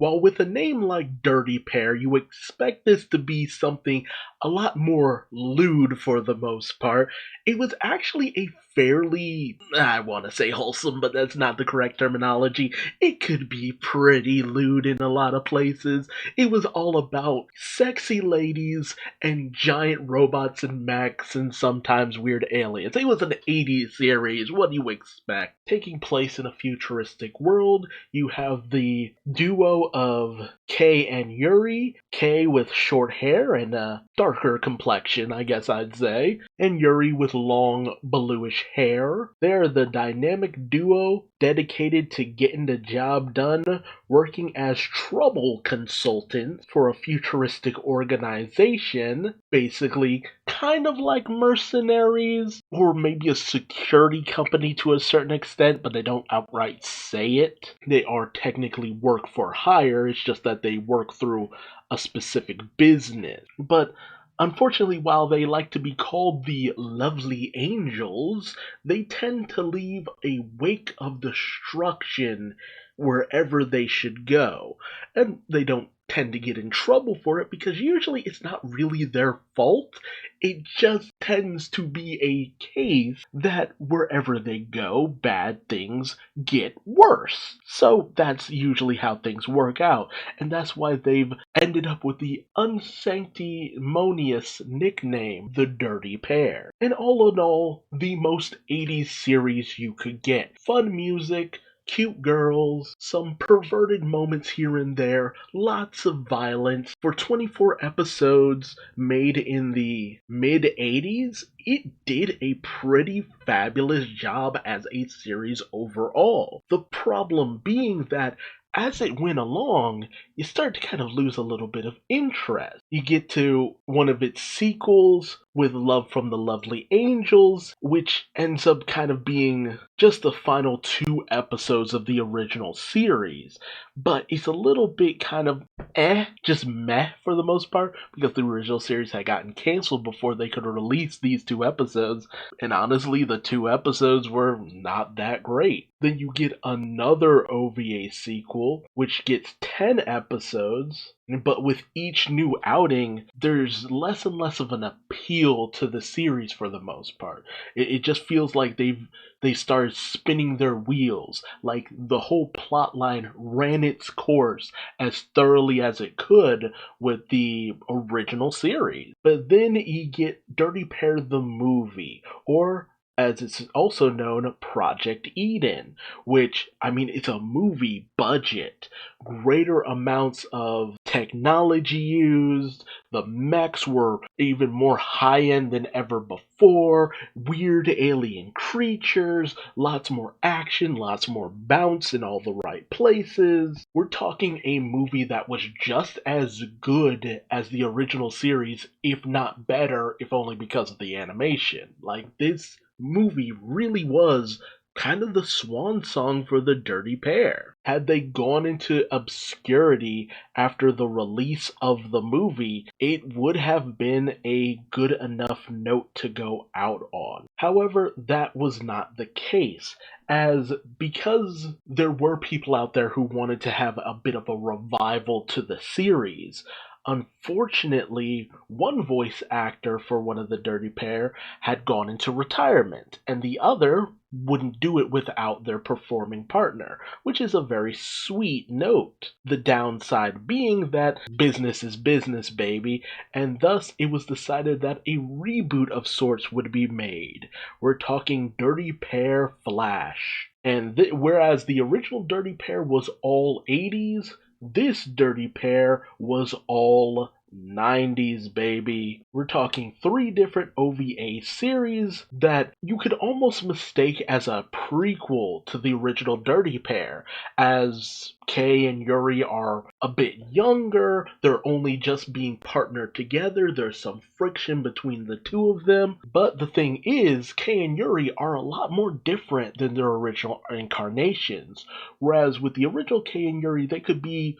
While with a name like Dirty Pair, you expect this to be something a lot more lewd for the most part, it was actually a fairly, I want to say wholesome, but that's not the correct terminology. It could be pretty lewd in a lot of places. It was all about sexy ladies and giant robots and mechs and sometimes weird aliens. It was an 80s series, what do you expect? Taking place in a futuristic world, you have the duo of Kei and Yuri. Kei with short hair and a darker complexion, I guess I'd say, and Yuri with long bluish hair. They're the dynamic duo dedicated to getting the job done, working as trouble consultants for a futuristic organization, basically kind of like mercenaries, or maybe a security company to a certain extent, but they don't outright say it. They are technically work for hire, it's just that they work through a specific business. But unfortunately, while they like to be called the Lovely Angels, they tend to leave a wake of destruction wherever they should go. And they don't tend to get in trouble for it because usually it's not really their fault. It just tends to be a case that wherever they go, bad things get worse. So that's usually how things work out. And that's why they've ended up with the unsanctimonious nickname, the Dirty Pair. And all in all, the most 80s series you could get. Fun music, cute girls, some perverted moments here and there, lots of violence. For 24 episodes made in the mid 80s, it did a pretty fabulous job as a series overall. The problem being that as it went along, you start to kind of lose a little bit of interest. You get to one of its sequels with Love from the Lovely Angels, which ends up kind of being just the final 2 episodes of the original series. But it's a little bit kind of just meh for the most part, because the original series had gotten canceled before they could release these 2 episodes. And honestly, the 2 episodes were not that great. Then you get another OVA sequel, which gets 10 episodes, but with each new outing, there's less and less of an appeal to the series for the most part. It just feels like they started spinning their wheels, like the whole plot line ran its course as thoroughly as it could with the original series. But then you get Dirty Pair the movie, or as it's also known, Project Eden, which, I mean, it's a movie budget. Greater amounts of technology used, the mechs were even more high end than ever before, weird alien creatures, lots more action, lots more bounce in all the right places. We're talking a movie that was just as good as the original series, if not better, if only because of the animation. Like, this movie really was kind of the swan song for the Dirty Pair. Had they gone into obscurity after the release of the movie, it would have been a good enough note to go out on. However, that was not the case, as because there were people out there who wanted to have a bit of a revival to the series, unfortunately, one voice actor for one of the Dirty Pair had gone into retirement, and the other wouldn't do it without their performing partner, which is a very sweet note. The downside being that business is business, baby, and thus it was decided that a reboot of sorts would be made. We're talking Dirty Pair Flash. And whereas the original Dirty Pair was all 80s, this Dirty Pair was all 90s, baby. We're talking 3 different OVA series that you could almost mistake as a prequel to the original Dirty Pair, as Kei and Yuri are a bit younger, they're only just being partnered together, there's some friction between the two of them, but the thing is, Kei and Yuri are a lot more different than their original incarnations, whereas with the original Kei and Yuri, they could be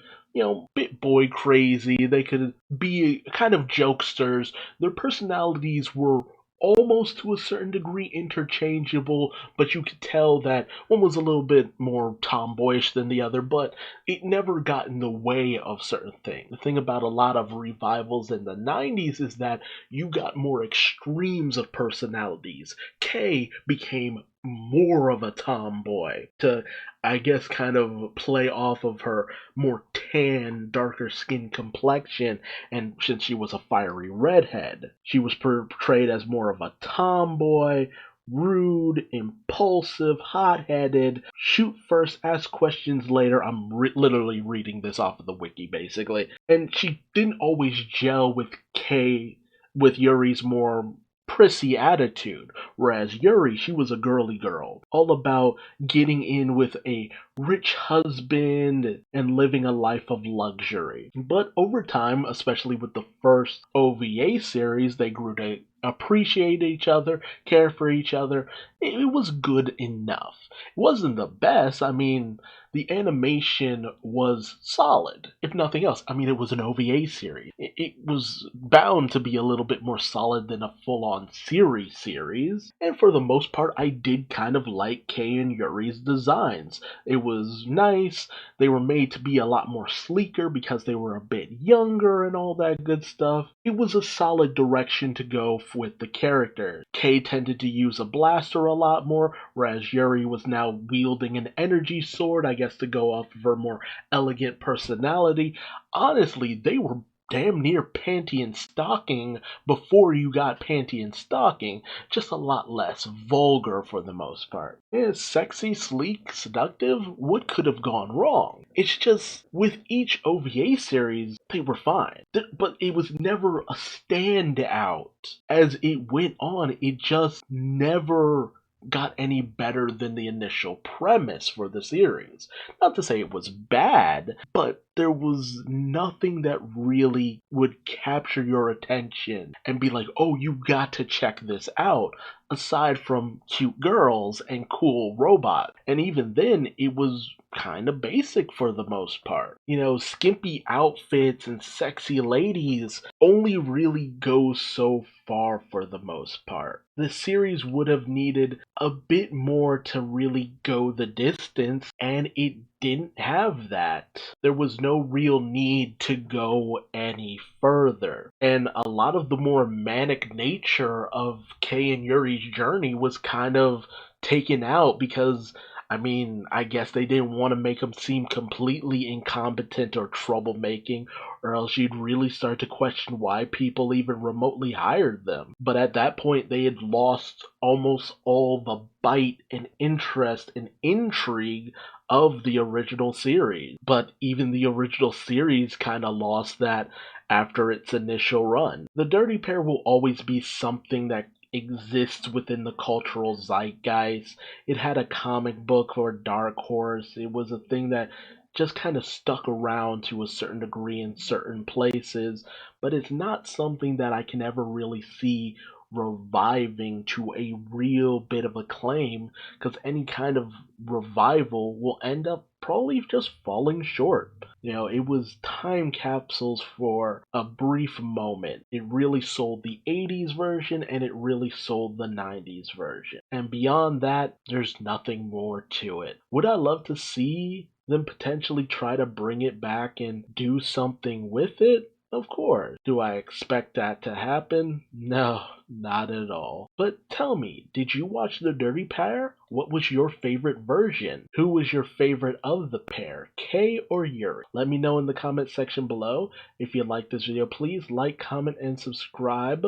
bit boy crazy. They could be kind of jokesters. Their personalities were almost to a certain degree interchangeable, but you could tell that one was a little bit more tomboyish than the other, but it never got in the way of certain things. The thing about a lot of revivals in the 90s is that you got more extremes of personalities. Kay became more of a tomboy to, I guess, kind of play off of her more tan, darker skin complexion, and since she was a fiery redhead, she was portrayed as more of a tomboy, rude, impulsive, hot-headed, shoot first, ask questions later. I'm literally reading this off of the wiki, basically. And she didn't always gel with Yuri's more prissy attitude, whereas Yuri, she was a girly girl, all about getting in with a rich husband and living a life of luxury. But over time, especially with the first OVA series, they grew to appreciate each other, care for each other. It was good enough. It wasn't the best. I mean, the animation was solid, if nothing else. I mean, it was an OVA series. It was bound to be a little bit more solid than a full-on series. And for the most part, I did kind of like Kei and Yuri's designs. It was nice. They were made to be a lot more sleeker because they were a bit younger and all that good stuff. It was a solid direction to go with the characters. Kei tended to use a blaster a lot more, whereas Yuri was now wielding an energy sword, I guess to go off of her more elegant personality. Honestly, they were damn near panty and stocking before you got panty and stocking, just a lot less vulgar for the most part. Sexy, sleek, seductive, what could have gone wrong? It's just, with each OVA series, they were fine. But it was never a standout. As it went on, it just never got any better than the initial premise for the series. Not to say it was bad, but there was nothing that really would capture your attention and be like, oh, you got to check this out, aside from cute girls and cool robots. And even then, it was kind of basic for the most part. Skimpy outfits and sexy ladies only really go so far for the most part. The series would have needed a bit more to really go the distance, and it didn't have that. There was no real need to go any further. And a lot of the more manic nature of Kei and Yuri's journey was kind of taken out because, I guess they didn't want to make him seem completely incompetent or troublemaking, or else you'd really start to question why people even remotely hired them. But at that point, they had lost almost all the bite and interest and intrigue of the original series. But even the original series kind of lost that after its initial run. The Dirty Pair will always be something that exists within the cultural zeitgeist. It had a comic book or Dark Horse. It was a thing that just kind of stuck around to a certain degree in certain places, but it's not something that I can ever really see reviving to a real bit of acclaim, because any kind of revival will end up probably just falling short. It was time capsules for a brief moment. It really sold the 80s version and it really sold the 90s version. And beyond that, there's nothing more to it. Would I love to see them potentially try to bring it back and do something with it? Of course. Do I expect that to happen? No, not at all. But tell me, did you watch The Dirty Pair? What was your favorite version? Who was your favorite of the pair, Kei or Yuri? Let me know in the comment section below. If you like this video, please like, comment, and subscribe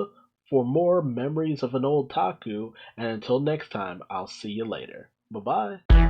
for more memories of an Oldtaku. And until next time, I'll see you later. Bye-bye.